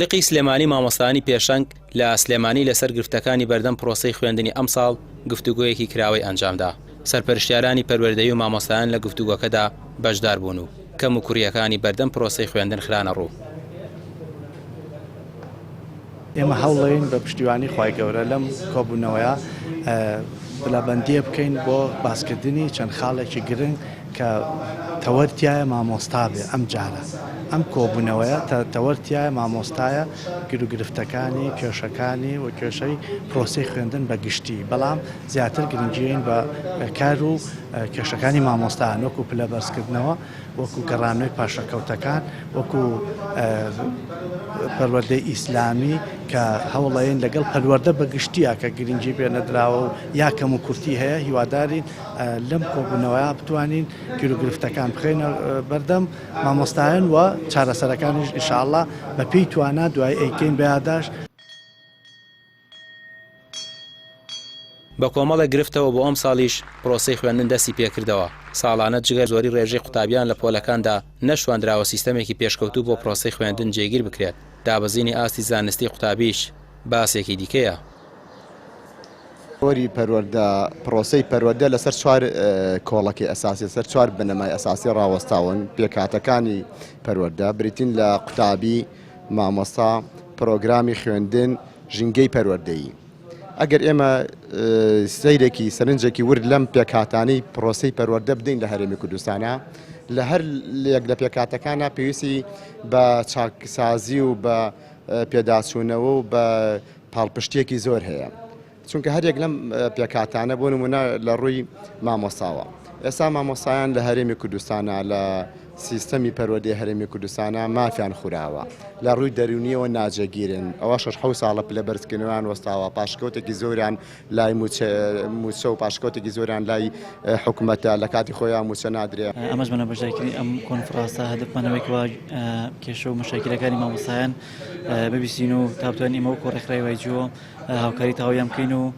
لقی سلێمانی مامۆستانی پێشەنگ لە سلێمانی لەسەر گرفتەکانی بەردەم پرۆسەی خوێندنی ئەم ساڵ گفتوگۆیەکی کراوەی ئەنجامدا. سەرپەرشتیارانی پەروەردەیی و مامۆستایان لە گفتوگۆکەدا بەشدار بوون و کەم و کوڕیەکانی بەردەم پرۆسەی خوێندن خرانە ڕوو. ئێمە هەوڵین بە پشتیوانی خوای گەورە لەم کۆبوونەوەیە بڵابەندیە بکەین بۆ باسکردنی چەند خاڵێکی گرنگ کە تەوەرتایە مامۆستا بێ ئەم جارە. ئەم کۆبوونەوەیە تەوەرتایە مامۆستایە گرفتەکانی کێشەکانی و کێشەی پرۆسەی خوێندن بە گشتی، بەڵام زیاتر گرنگیین بە کار و کێشەکانی مامۆستایان وەکو پلە بەرزکردنەوە، وەکو گەڕانەوەی پاشەکەوتەکان، وەکو پەروەردەی ئیسلامی کە هەوڵەیەن لەگەڵ پەروەردە بەگشتیە کە گرنگی پێنەدراوە و یا کەم و کورتی هەیە، هیوادارین لەم کۆبوونەوەیە بتوانین گرفتەکان بخێنە بەردەم مامۆستایان و چارەسەرەکانیش ئینشاءڵڵا بە پێی توانە دوای ئەیکەین بەیاداشت. بە کۆمەڵە گرفتەوە بۆ ئەم ساڵیش پرۆسەی خوێندن دەستی پێکردەوە. ساڵانە جگە زۆری ڕێژەی قوتابیان لە پۆلەکاندا نەشواندراوە سیستەمێکی پێشکەوتوو بۆ پرۆسەی خوێندن جێگیر بکرێت. دابەزینی ئاستی زانستی قوتابیش باسێکی دیکەیە. وەری پەروەردە پرۆسەی پەروەردە لەسەر چوار کۆڵەکی ئەساسی، سەر چوار بنەمای ئەساسی ڕاوەستاون. پێکهاتەکانی پەروەردە بریتین لە قوتابی، مامۆستا، پرۆگرامی خوێندن، ژینگەی پەروەردەیی. ئەگەر ئێمە سەیرێکی سەرنجێکی ورد لەم پێکهاتانەی پرۆسەی پەروەردە بدەین لە هەرێمی کوردستانە، لە هەر یەک لە پێکهاتەکانە پێویستی بە چاکسازی و بە پێداچوونەوە و بە پاڵپشتێکی زۆر هەیە، چونکە هەرێک لەم پێکهاتانە بۆ نمونە لە ڕووی مامۆستاوە. ئێستا مامۆستایان لە هەرێمی کوردستانە لە سیستەمی پەروەردەی هەرێمی کوردستانە مافیان خوراوە، لە ڕووی دەرونیەوە ناجێگیرن. ئەوە 6 ساڵە پلە بەرزکردنەوەیان وەستاوە، پاشکەوتێکی زۆریان لای موچە و پاشکەوتێکی زۆریان لای حکوومەتە، لە کاتی خۆیان موچە نادرێ. ئەمەش بەنە بەشداریکردنی ئەم کۆنفرانسە هەدفمانەوەیەکەوە کێشە و مەشاکلەکانی مامۆستایان ببیستین و تا بتوانین ئێمە وەکو ڕێکخراوی جووە هاوکاری تەواویان بکەین و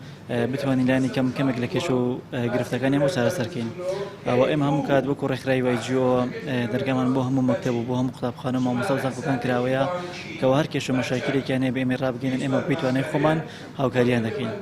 بتوانین لانی کەمێک لە کێشە و گرفتەکانی ئەمە چارەسەرکەین. ئەوە ئێمە هەموو کات وەکو ڕێکخراوی جووە دەرگامان بۆ هەموو مەکتەب و بۆ هەموو قوتابخانە و مامۆستا و زانکۆکان کراوەیە کەەوە هەر کێشە و مەشاکلێکیان هەیە بە ئێمە ڕابگەینن، ئێمە بە توانای خۆمان هاوکاریان دەکەین.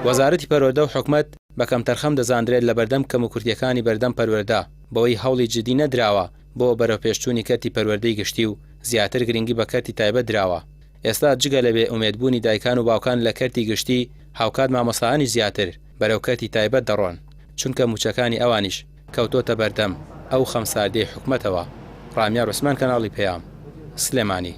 وەزارەتی پەروەردە و حکوومەت بە کەمتەرخەم دەزاندرێت لە بەردەم کەم و کورتیەکانی بەردەم پەروەردە بەوەی هەوڵی جدی نەدراوە بۆ بەرەوپێشچوونی کەرتی پەروەردەی گشتی و زیاتر گرنگی بە کەرتی تایبەت دراوە. ئێستا جگە لە بێ ئومێدبوونی دایکان و باوکان لە کەرتی گشتی، هاوکات مامۆستایانی زیاتر بەرەو کەرتی تایبەت دەڕۆن، چونکە موچەکانی ئەوانیش کەوتۆتە بەردەم ئەو خەمساردەی حکوومەتەوە. ڕامیار عوسمان، کەناڵی پەیام، سلێمانی.